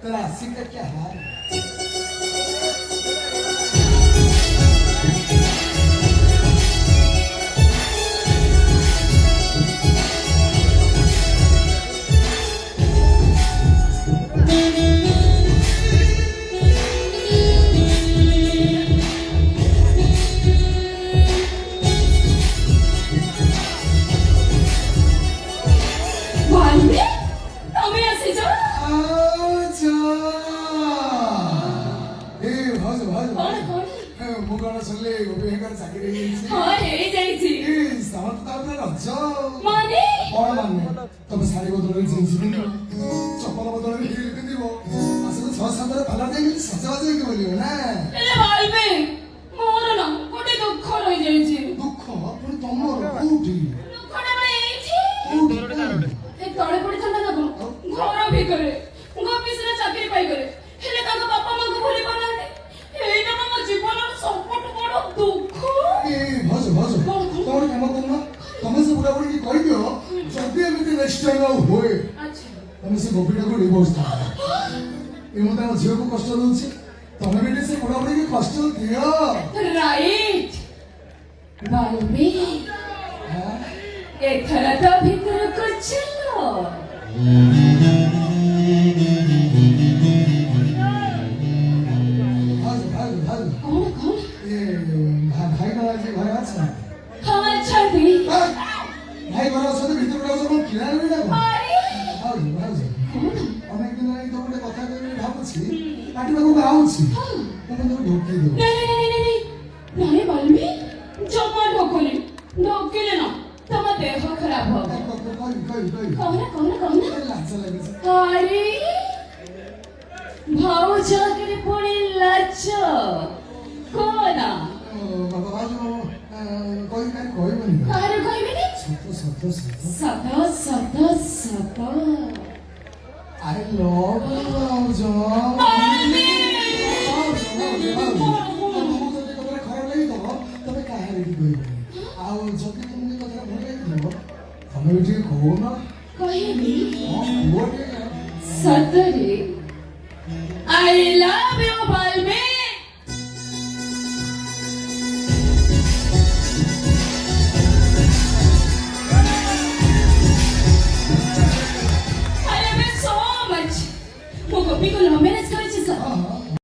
तेरा अस्सी का क्या हाल तब साड़ी बदल जींस चप्पल बदल हिल पिंदिब आसले 6-7 कलर दे सजबाज के बोलियो ना एले भाईबे मोर ना गोटे दुख रहि जाईछि दुख पुनी तमर कोठी दुखटा बे एठी ए तळे पडी छंदा ना घर भितरे गोपिसरे चाकरी पाई करे हेले ताको बापा मां को भूली पानाते एटा तो मो जीवन सबट बड़ दुख ए भज तोर काम करना तमे से बुढ़ा बुढ़ी की कहि दियो जल्दी एमिति नेक्स्ट टाइम आउ होए अच्छा तमे से गोपीटा को डिवोर्स दा ए मते झियो को कष्ट दोछि तमे बेटे से बुढ़ा बुढ़ी की कष्ट दियो राइट भाईबे हां एथरा तो भीतर को चलो भाग कौन ए भाई वाला जी घर अच्छा हाँ अच्छा थी भाई घर अच्छा तो भीतर बुढ़ा सब किरा नहीं ना अरे অনেক দিন আগে তো বলে কথা কইনি ভাবছি পাটি বাবু আউছি তুমি তো ঢোকি দাও नहीं बालमी जमा ढोकले ढोकले ना तब देह खराब हो কই कौन লাজা লাগছে अरे भाव जाके पुणी लाच कोना বাবা বাজু কই বনি अरे कोई भी नहीं सत I love you बालमी তবে কাহে রেডি কইব আও যদি তুমি কথা ভাল লাগিব তবে যে কও না कोई भी কোটে सतरे I love you बालमी